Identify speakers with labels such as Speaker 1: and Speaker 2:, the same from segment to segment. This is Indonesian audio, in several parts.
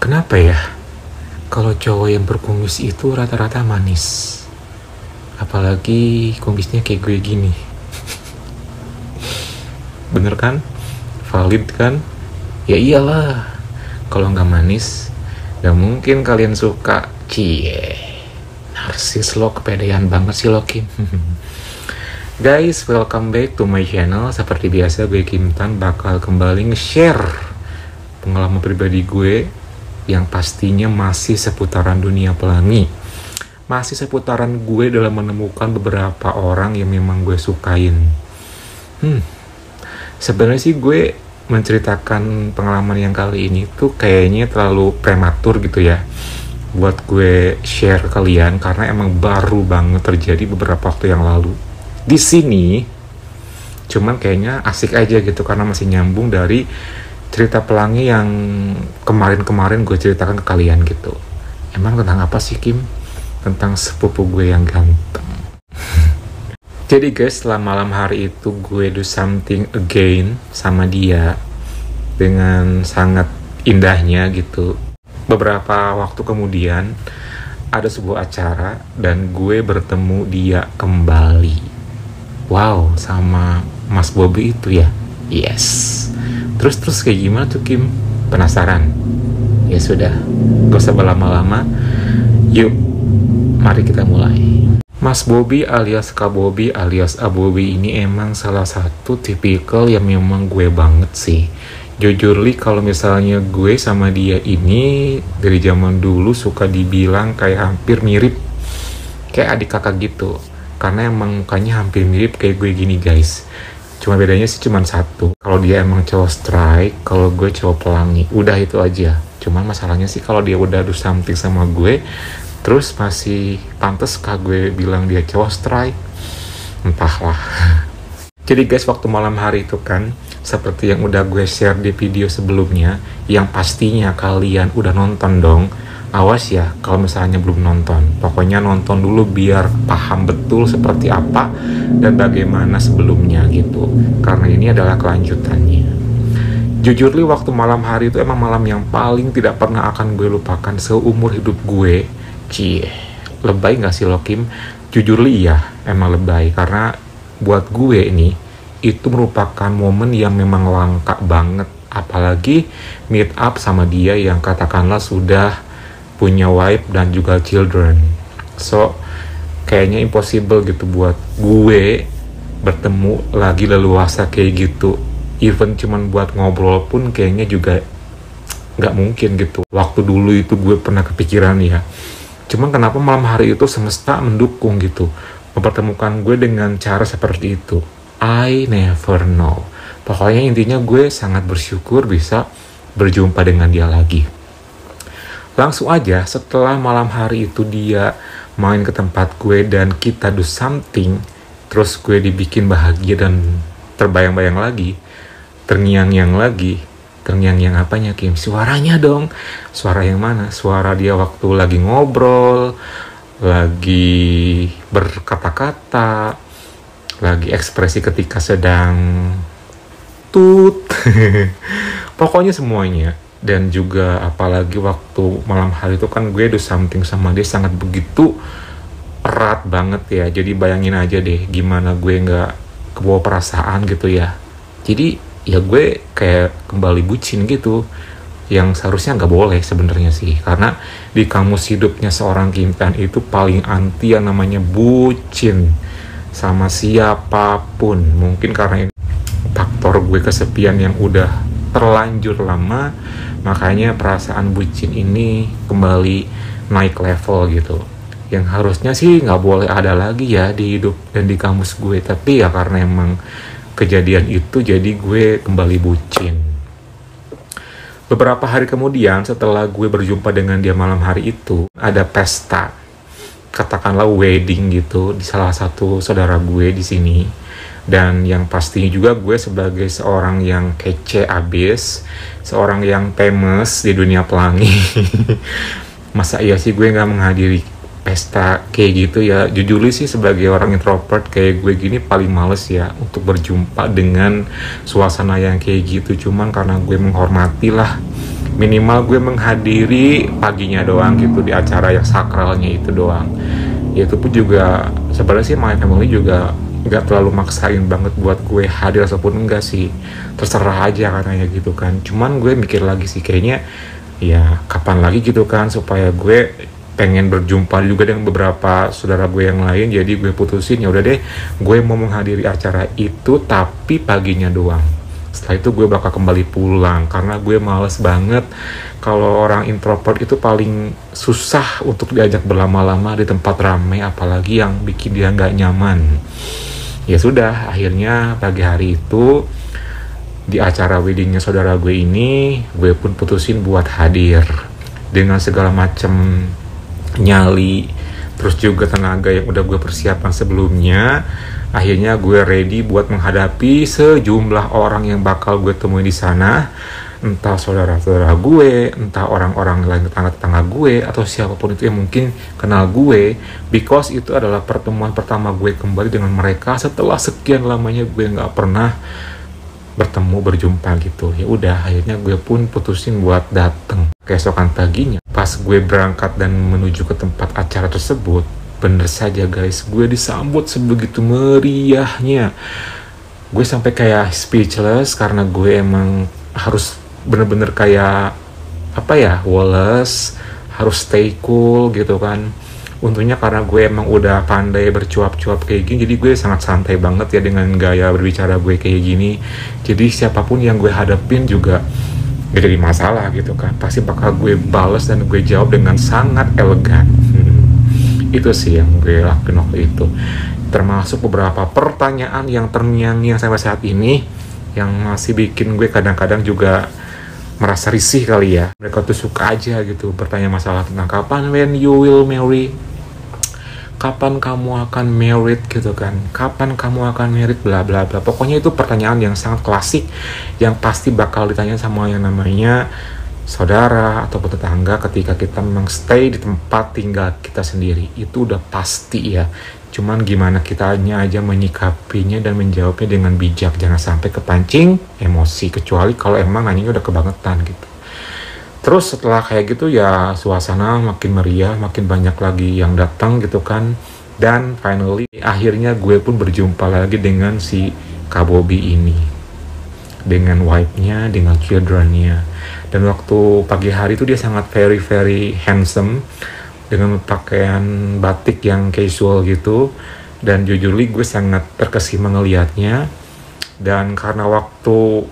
Speaker 1: Kenapa ya? Kalau cowok yang berkumis itu rata-rata manis. Apalagi kumisnya kayak gue gini. Bener kan? Valid kan? Ya iyalah. Kalau nggak manis, nggak mungkin kalian suka. Cie. Narsis lo, kepedean banget sih lo, Kim. Guys, welcome back to my channel. Seperti biasa, gue Kim Tan bakal kembali nge-share pengalaman pribadi gue yang pastinya masih seputaran dunia pelangi. Masih seputaran gue dalam menemukan beberapa orang yang memang gue sukain. Sebenarnya sih gue menceritakan pengalaman yang kali ini tuh kayaknya terlalu prematur gitu ya buat gue share ke kalian, karena emang baru banget terjadi beberapa waktu yang lalu di sini. Cuman kayaknya asik aja gitu karena masih nyambung dari cerita pelangi yang kemarin-kemarin gue ceritakan ke kalian gitu. Emang tentang apa sih, Kim? Tentang sepupu gue yang ganteng. Jadi guys, setelah malam hari itu gue do something again sama dia dengan sangat indahnya gitu. Beberapa waktu kemudian ada sebuah acara dan gue bertemu dia kembali. Wow, sama Mas Bobby itu ya? Yes. Terus kayak gimana tuh, Kim? Penasaran? Ya sudah, gak usah berlama-lama. Yuk, mari kita mulai. Mas Bobby alias Kak Bobby alias Abobi ini emang salah satu tipikal yang memang gue banget sih. Jujur li, kalau misalnya gue sama dia ini dari zaman dulu suka dibilang kayak hampir mirip, kayak adik kakak gitu. Karena emang mukanya hampir mirip kayak gue gini guys. Cuma bedanya sih cuma satu. Kalau dia emang cowok strike, kalau gue cowok pelangi. Udah itu aja. Cuman masalahnya sih kalau dia udah do something sama gue, terus masih pantas kah gue bilang dia cowok strike? Entahlah. Jadi guys, waktu malam hari itu kan, seperti yang udah gue share di video sebelumnya, yang pastinya kalian udah nonton dong. Awas ya kalau misalnya belum nonton. Pokoknya nonton dulu biar paham betul seperti apa dan bagaimana sebelumnya gitu. Karena ini adalah kelanjutannya. Jujur li, waktu malam hari itu emang malam yang paling tidak pernah akan gue lupakan seumur hidup gue. Cie, lebay gak sih lo, Kim? Jujur li ya, emang lebay. Karena buat gue ini, itu merupakan momen yang memang langka banget. Apalagi meet up sama dia yang katakanlah sudah punya wife dan juga children. So, kayaknya impossible gitu buat gue bertemu lagi leluasa kayak gitu. Even cuman buat ngobrol pun kayaknya juga gak mungkin gitu. Waktu dulu itu gue pernah kepikiran ya. Cuman kenapa malam hari itu semesta mendukung gitu, mempertemukan gue dengan cara seperti itu. I never know. Pokoknya intinya gue sangat bersyukur bisa berjumpa dengan dia lagi. Langsung aja setelah malam hari itu dia main ke tempat gue dan kita do something, terus gue dibikin bahagia dan terbayang-bayang lagi, terngiang-ngiang lagi. Terngiang-ngiang apanya, Kim? Suaranya dong. Suara yang mana? Suara dia waktu lagi ngobrol, lagi berkata-kata, lagi ekspresi ketika sedang tut. Pokoknya semuanya. Dan juga apalagi waktu malam hari itu kan gue do something sama dia sangat begitu erat banget ya. Jadi bayangin aja deh gimana gue gak kebawa perasaan gitu ya. Jadi ya gue kayak kembali bucin gitu, yang seharusnya nggak boleh sebenarnya sih, karena di kamus hidupnya seorang Kim Tan itu paling anti yang namanya bucin sama siapapun. Mungkin karena faktor gue kesepian yang udah terlanjur lama, makanya perasaan bucin ini kembali naik level gitu, yang harusnya sih nggak boleh ada lagi ya di hidup dan di kamus gue. Tapi ya karena emang kejadian itu jadi gue kembali bucin. Beberapa hari kemudian setelah gue berjumpa dengan dia malam hari itu, ada pesta, katakanlah wedding gitu, di salah satu saudara gue di sini. Dan yang pastinya juga gue sebagai seorang yang kece abis, seorang yang famous di dunia pelangi. Masa iya sih gue gak menghadiri pesta kayak gitu ya. Jujur sih sebagai orang introvert kayak gue gini paling males ya untuk berjumpa dengan suasana yang kayak gitu. Cuman karena gue menghormati lah minimal gue menghadiri paginya doang gitu di acara yang sakralnya itu doang. Ya itu pun juga sebenarnya sih my family juga nggak terlalu maksain banget buat gue hadir ataupun enggak sih, terserah aja katanya gitu kan. Cuman gue mikir lagi sih, kayaknya ya kapan lagi gitu kan, supaya gue pengen berjumpa juga dengan beberapa saudara gue yang lain. Jadi gue putusin ya udah deh, gue mau menghadiri acara itu tapi paginya doang. Setelah itu gue bakal kembali pulang karena gue males banget. Kalau orang introvert itu paling susah untuk diajak berlama-lama di tempat ramai, apalagi yang bikin dia nggak nyaman. Ya sudah, akhirnya pagi hari itu di acara weddingnya saudara gue ini, gue pun putusin buat hadir dengan segala macam nyali, terus juga tenaga yang udah gue persiapkan sebelumnya. Akhirnya gue ready buat menghadapi sejumlah orang yang bakal gue temuin di sana, entah saudara-saudara gue, entah orang-orang lain, tetangga-tetangga gue, atau siapapun itu yang mungkin kenal gue, because itu adalah pertemuan pertama gue kembali dengan mereka setelah sekian lamanya gue nggak pernah bertemu, berjumpa gitu. Ya udah, akhirnya gue pun putusin buat dateng. Keesokan paginya pas gue berangkat dan menuju ke tempat acara tersebut, bener saja guys, gue disambut sebegitu meriahnya. Gue sampai kayak speechless karena gue emang harus bener-bener kayak apa ya, Wallace, harus stay cool gitu kan. Untungnya karena gue emang udah pandai bercuap-cuap kayak gini, jadi gue sangat santai banget ya dengan gaya berbicara gue kayak gini. Jadi siapapun yang gue hadapin juga gak jadi masalah gitu kan, pasti bakal gue balas dan gue jawab dengan sangat elegan. Itu sih yang gue lakuin waktu itu. Termasuk beberapa pertanyaan yang terngiang-ngiang sampai saat ini, yang masih bikin gue kadang-kadang juga merasa risih kali ya. Mereka tuh suka aja gitu bertanya masalah tentang kapan when you will marry, kapan kamu akan married gitu kan, kapan kamu akan married, bla bla bla. Pokoknya itu pertanyaan yang sangat klasik yang pasti bakal ditanya sama yang namanya saudara ataupun tetangga ketika kita memang stay di tempat tinggal kita sendiri. Itu udah pasti ya. Cuman gimana kitanya aja menyikapinya dan menjawabnya dengan bijak, jangan sampai kepancing emosi, kecuali kalau emang nanyanya udah kebangetan gitu. Terus setelah kayak gitu ya suasana makin meriah, makin banyak lagi yang datang gitu kan. Dan finally akhirnya gue pun berjumpa lagi dengan si Kak Bobby ini, dengan wife-nya, dengan children-nya. Dan waktu pagi hari itu dia sangat very very handsome dengan pakaian batik yang casual gitu. Dan jujur gue sangat terkesima ngelihatnya. Dan karena waktu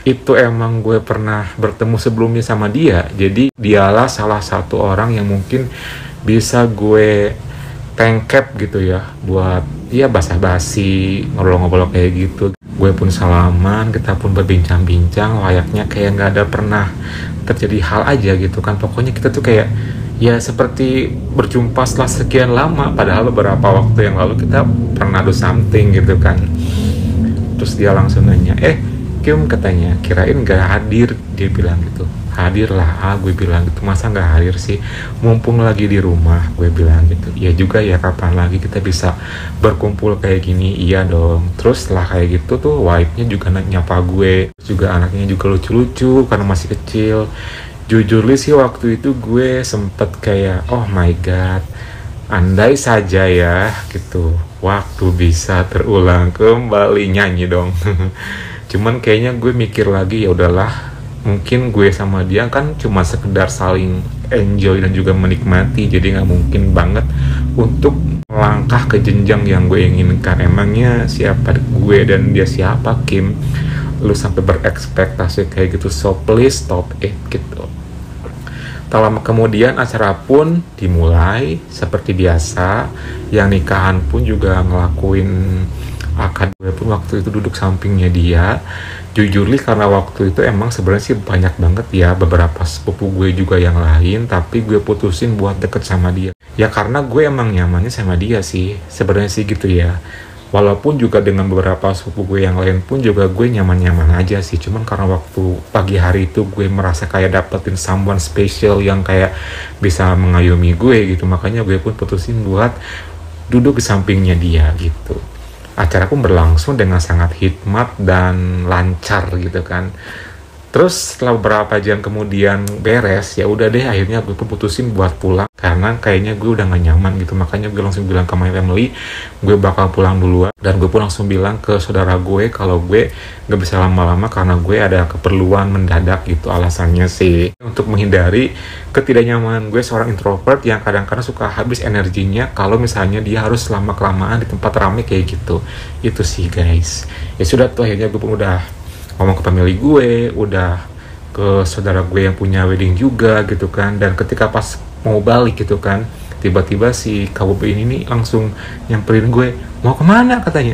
Speaker 1: itu emang gue pernah bertemu sebelumnya sama dia, jadi dialah salah satu orang yang mungkin bisa gue tangkap gitu ya, buat ya basa-basi, ngobrol-ngobrol kayak gitu. Gue pun salaman, kita pun berbincang-bincang layaknya kayak gak ada pernah terjadi hal aja gitu kan. Pokoknya kita tuh kayak ya seperti berjumpa setelah sekian lama, padahal beberapa waktu yang lalu kita pernah do something gitu kan. Terus dia langsung nanya, Kim, katanya, kirain gak hadir. Dia bilang gitu. Hadir lah, gue bilang gitu. Masa gak hadir sih, mumpung lagi di rumah, gue bilang gitu. Ya juga ya, kapan lagi kita bisa berkumpul kayak gini. Iya dong. Terus setelah kayak gitu tuh wife-nya juga nyapa gue. Terus juga anaknya juga lucu-lucu karena masih kecil. Jujur sih waktu itu gue sempet kayak, oh my god, andai saja ya gitu, waktu bisa terulang kembali, nyanyi dong. Cuman kayaknya gue mikir lagi, ya udahlah, mungkin gue sama dia kan cuma sekedar saling enjoy dan juga menikmati, jadi nggak mungkin banget untuk melangkah ke jenjang yang gue inginkan. Emangnya siapa gue dan dia siapa, Kim? Lu sampai berekspektasi kayak gitu, so please stop it gitu. Tak lama kemudian acara pun dimulai seperti biasa. Yang nikahan pun juga ngelakuin akad. Gue pun waktu itu duduk sampingnya dia. Jujur karena waktu itu emang sebenarnya sih banyak banget ya beberapa sepupu gue juga yang lain, tapi gue putusin buat deket sama dia. Ya karena gue emang nyamannya sama dia sih, sebenarnya sih gitu ya. Walaupun juga dengan beberapa sepupu gue yang lain pun juga gue nyaman-nyaman aja sih. Cuman karena waktu pagi hari itu gue merasa kayak dapetin someone special yang kayak bisa mengayomi gue gitu. Makanya gue pun putusin buat duduk di sampingnya dia gitu. Acara pun berlangsung dengan sangat hikmat dan lancar gitu kan. Terus setelah beberapa jam kemudian beres, ya udah deh akhirnya gue putusin buat pulang karena kayaknya gue udah gak nyaman gitu. Makanya gue langsung bilang ke my family gue bakal pulang duluan, dan gue pun langsung bilang ke saudara gue kalau gue gak bisa lama-lama karena gue ada keperluan mendadak gitu. Alasannya sih untuk menghindari ketidaknyamanan gue seorang introvert yang kadang-kadang suka habis energinya kalau misalnya dia harus lama-kelamaan di tempat ramai kayak gitu. Itu sih guys. Ya sudah tuh akhirnya gue pun udah ngomong ke family gue, udah ke saudara gue yang punya wedding juga gitu kan. Dan ketika pas mau balik gitu kan, tiba-tiba si KWB ini nih langsung nyamperin gue, mau kemana katanya.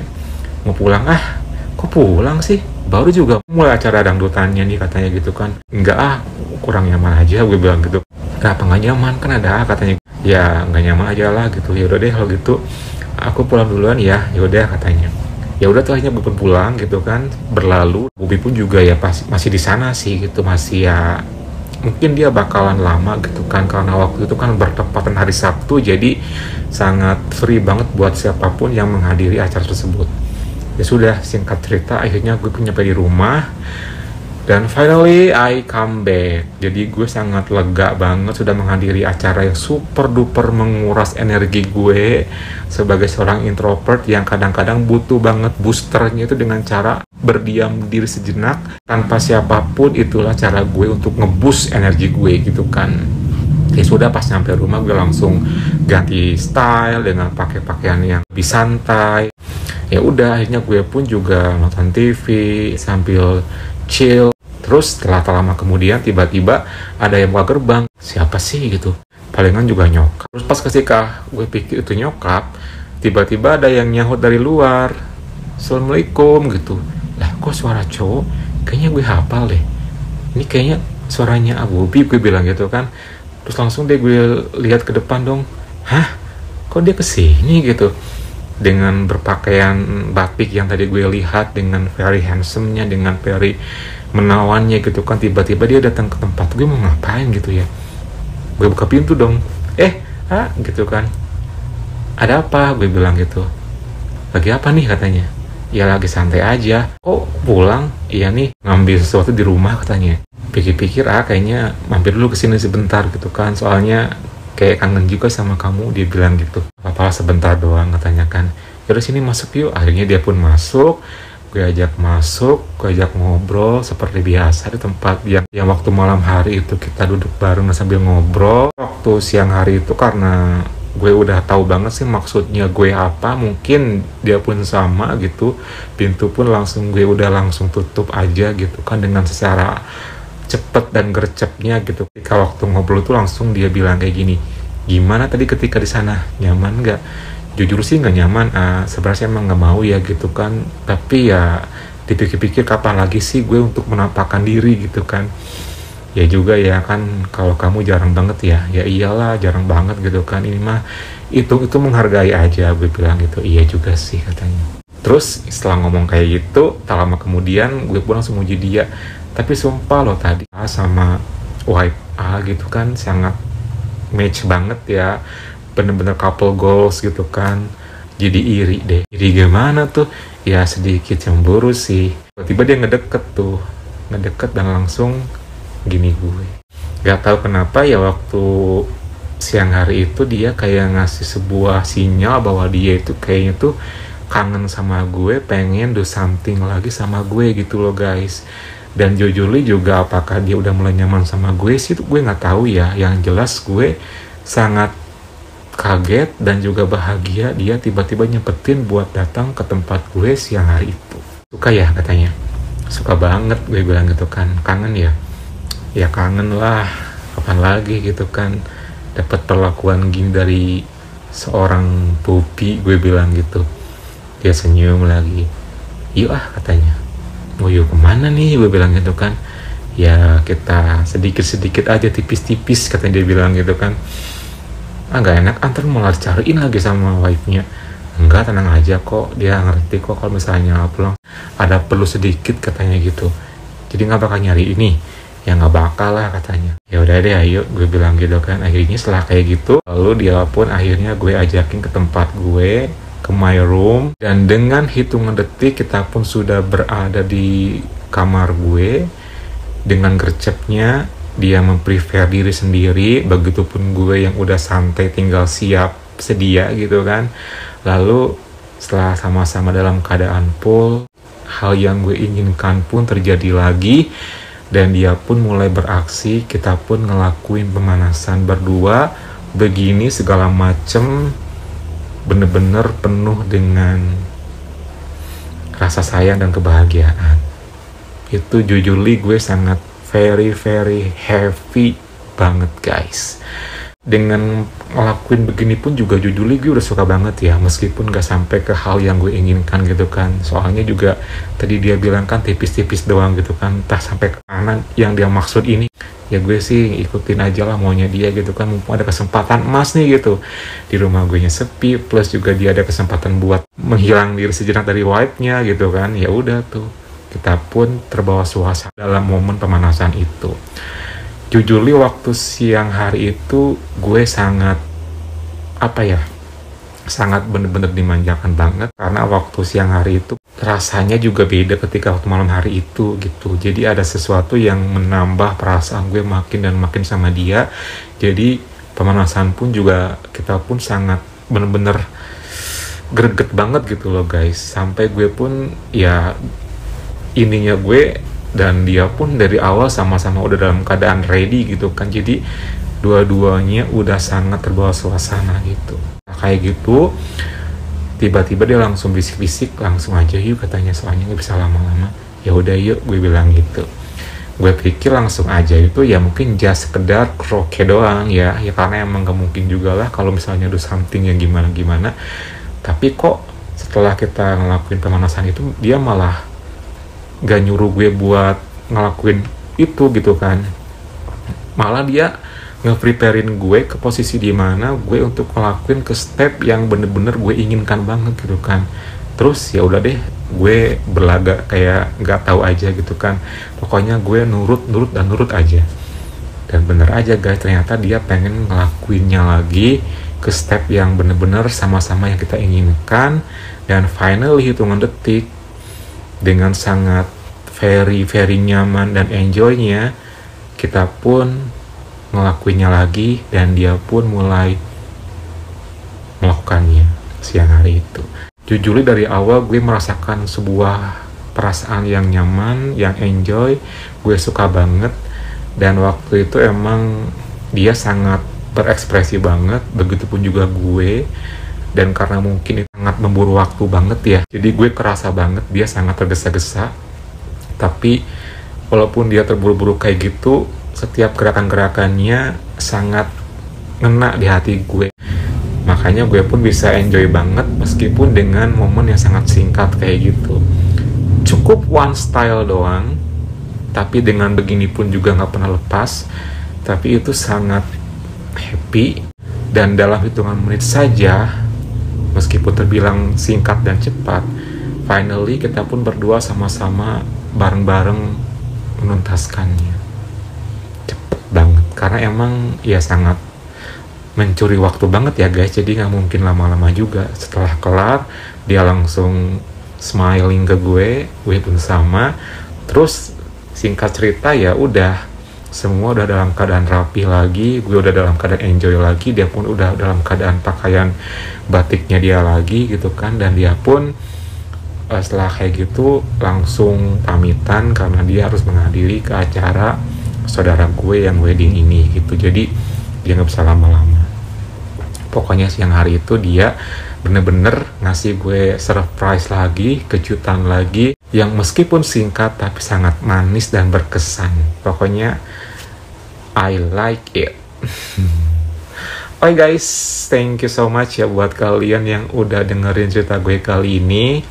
Speaker 1: Mau pulang. Ah kok pulang sih, baru juga mulai acara dangdutannya nih katanya gitu kan. Enggak kurang nyaman aja, gue bilang gitu. Kenapa nggak nyaman, kan ada katanya. Ya nggak nyaman aja lah gitu. Ya udah deh kalau gitu aku pulang duluan ya. Ya udah katanya. Ya udah tuh akhirnya gue pun pulang gitu kan. Berlalu Bobby pun juga ya masih di sana sih gitu, masih ya mungkin dia bakalan lama gitu kan karena waktu itu kan bertepatan hari Sabtu, jadi sangat free banget buat siapapun yang menghadiri acara tersebut. Ya sudah, singkat cerita akhirnya gue pun nyampe di rumah dan finally I come back. Jadi gue sangat lega banget sudah menghadiri acara yang super duper menguras energi gue sebagai seorang introvert yang kadang-kadang butuh banget boosternya itu dengan cara berdiam diri sejenak tanpa siapapun. Itulah cara gue untuk ngeboost energi gue gitu kan. Ya sudah, pas nyampe rumah gue langsung ganti style dengan pakai pakaian yang lebih santai. Ya udah akhirnya gue pun juga nonton TV sambil chill. Terus setelah lama kemudian tiba-tiba ada yang buka gerbang. Siapa sih gitu? Palingan juga nyokap. Terus pas ketika gue pikir itu nyokap, tiba-tiba ada yang nyahut dari luar, Assalamualaikum gitu. Lah kok suara cowok? Kayaknya gue hafal deh. Ini kayaknya suaranya Abobi, gue bilang gitu kan. Terus langsung deh gue lihat ke depan dong. Hah? Kok dia kesini gitu? Dengan berpakaian batik yang tadi gue lihat, dengan very handsome-nya, dengan very menawannya gitu kan. Tiba-tiba dia datang ke tempat gue, mau ngapain gitu ya. Gue buka pintu dong. Gitu kan. Ada apa? Gue bilang gitu. Lagi apa nih katanya. Ya lagi santai aja. Kok pulang? Iya nih, ngambil sesuatu di rumah katanya. Pikir-pikir kayaknya mampir dulu kesini sebentar gitu kan. Soalnya kayak kangen juga sama kamu, dia bilang gitu. Apa-apa sebentar doang katanya kan. Yaudah sini masuk yuk. Akhirnya dia pun masuk. Gue ajak masuk, gue ajak ngobrol seperti biasa di tempat yang waktu malam hari itu kita duduk bareng sambil ngobrol. Waktu siang hari itu karena gue udah tahu banget sih maksudnya gue apa, mungkin dia pun sama gitu. Pintu pun gue udah langsung tutup aja gitu kan dengan secara cepet dan gercepnya gitu. Ketika waktu ngobrol tuh langsung dia bilang kayak gini, gimana tadi ketika di sana, nyaman nggak? Jujur sih nggak nyaman, sebenarnya emang nggak mau ya gitu kan, tapi ya dipikir-pikir kapan lagi sih gue untuk menampakkan diri gitu kan. Ya juga ya kan, kalau kamu jarang banget ya iyalah jarang banget gitu kan, ini mah itu menghargai aja, gue bilang gitu. Iya juga sih katanya. Terus setelah ngomong kayak gitu, tak lama kemudian gue pun langsung muji dia. Tapi sumpah loh tadi sama wife gitu kan sangat match banget ya, bener-bener couple goals gitu kan. Jadi iri deh. Iri gimana tuh? Ya sedikit cemburu sih. Tiba-tiba dia ngedeket dan langsung gini gue. Gak tahu kenapa ya waktu siang hari itu dia kayak ngasih sebuah sinyal bahwa dia itu kayaknya tuh kangen sama gue, pengen do something lagi sama gue gitu loh guys. Dan jujurly juga apakah dia udah mulai nyaman sama gue sih, itu gue nggak tahu ya. Yang jelas gue sangat kaget dan juga bahagia dia tiba-tiba nyempetin buat datang ke tempat gue siang hari itu. Suka ya katanya. Suka banget, gue bilang gitu kan. Kangen ya? Ya kangen lah. Kapan lagi gitu kan dapat perlakuan gini dari seorang Bobby, gue bilang gitu. Dia senyum lagi. Yuk katanya. Mau yuk kemana nih, gue bilang gitu kan. Ya kita sedikit-sedikit aja, tipis-tipis katanya, dia bilang gitu kan. Gak enak, antar malah cariin lagi sama wife-nya. Enggak, tenang aja kok, dia ngerti kok kalau misalnya pulang ada perlu sedikit katanya gitu. Jadi nggak bakal nyari ini. Ya nggak bakal lah katanya. Ya udah deh ayo, gue bilang gitu kan. Akhirnya setelah kayak gitu, lalu dia pun akhirnya gue ajakin ke tempat gue, ke my room. Dan dengan hitungan detik kita pun sudah berada di kamar gue. dengan gercepnya dia memprefer diri sendiri, begitupun gue yang udah santai tinggal siap sedia gitu kan. Lalu setelah sama-sama dalam keadaan full, hal yang gue inginkan pun terjadi lagi, dan dia pun mulai beraksi, kita pun ngelakuin pemanasan berdua begini segala macem, bener-bener penuh dengan rasa sayang dan kebahagiaan. Itu jujurly gue sangat very happy banget guys. Dengan ngelakuin begini pun juga jujurly gue udah suka banget ya, meskipun gak sampai ke hal yang gue inginkan gitu kan. Soalnya juga tadi dia bilang kan tipis-tipis doang gitu kan, entah sampai ke mana yang dia maksud ini. Ya gue sih ikutin aja lah maunya dia gitu kan, mumpung ada kesempatan emas nih gitu. Di rumah gue nya sepi, plus juga dia ada kesempatan buat menghilang diri sejenak dari wife-nya gitu kan. Ya udah tuh, kita pun terbawa suasana dalam momen pemanasan itu. Jujurly waktu siang hari itu gue sangat sangat bener-bener dimanjakan banget, karena waktu siang hari itu rasanya juga beda ketika waktu malam hari itu gitu. Jadi ada sesuatu yang menambah perasaan gue makin dan makin sama dia. Jadi pemanasan pun juga kita pun sangat bener-bener greget banget gitu loh guys. Sampai gue pun ya ininya gue dan dia pun dari awal sama-sama udah dalam keadaan ready gitu kan. Jadi dua-duanya udah sangat terbawa suasana gitu. Kayak gitu, tiba-tiba dia langsung bisik-bisik, langsung aja yuk katanya, soalnya nggak bisa lama-lama. Ya udah yuk, gue bilang gitu. Gue pikir langsung aja itu ya mungkin just sekedar kroke doang ya karena emang gak mungkin juga lah kalau misalnya do something yang gimana-gimana. Tapi kok setelah kita ngelakuin pemanasan itu dia malah gak nyuruh gue buat ngelakuin itu gitu kan. Malah dia nge-preparein gue ke posisi di mana gue untuk ngelakuin ke step yang bener-bener gue inginkan banget gitu kan. Terus ya udah deh, gue berlagak kayak nggak tahu aja gitu kan. Pokoknya gue nurut aja. Dan bener aja guys, ternyata dia pengen ngelakuinnya lagi ke step yang bener-bener sama-sama yang kita inginkan. Dan finally hitungan detik, dengan sangat very nyaman dan enjoynya, kita pun ngelakuinnya lagi dan dia pun mulai melakukannya siang hari itu. Jujur dari awal gue merasakan sebuah perasaan yang nyaman, yang enjoy, gue suka banget. Dan waktu itu emang dia sangat berekspresi banget, begitupun juga gue. Dan karena mungkin itu sangat memburu waktu banget ya, jadi gue kerasa banget dia sangat tergesa-gesa. Tapi walaupun dia terburu-buru kayak gitu, setiap gerakan-gerakannya sangat ngena di hati gue. Makanya gue pun bisa enjoy banget meskipun dengan momen yang sangat singkat kayak gitu. Cukup one style doang, tapi dengan begini pun juga gak pernah lepas. Tapi itu sangat happy. Dan dalam hitungan menit saja, meskipun terbilang singkat dan cepat, finally kita pun berdua sama-sama bareng-bareng menuntaskannya. Cepet banget, karena emang ya sangat mencuri waktu banget ya guys, jadi nggak mungkin lama-lama juga. Setelah kelar, dia langsung smiling ke gue pun sama. Terus singkat cerita ya udah, semua udah dalam keadaan rapi lagi, gue udah dalam keadaan enjoy lagi, dia pun udah dalam keadaan pakaian batiknya dia lagi gitu kan. Dan dia pun setelah kayak gitu langsung pamitan karena dia harus menghadiri ke acara saudara gue yang wedding ini gitu. Jadi dia nggak bisa lama-lama. Pokoknya siang hari itu dia bener-bener ngasih gue surprise lagi, kejutan lagi, yang meskipun singkat tapi sangat manis dan berkesan. Pokoknya I like it. Oke guys, thank you so much ya buat kalian yang udah dengerin cerita gue kali ini.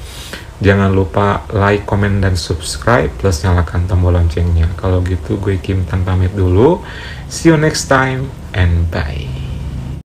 Speaker 1: Jangan lupa like, comment, dan subscribe, plus nyalakan tombol loncengnya. Kalau gitu gue Kim Tan pamit dulu. See you next time and bye.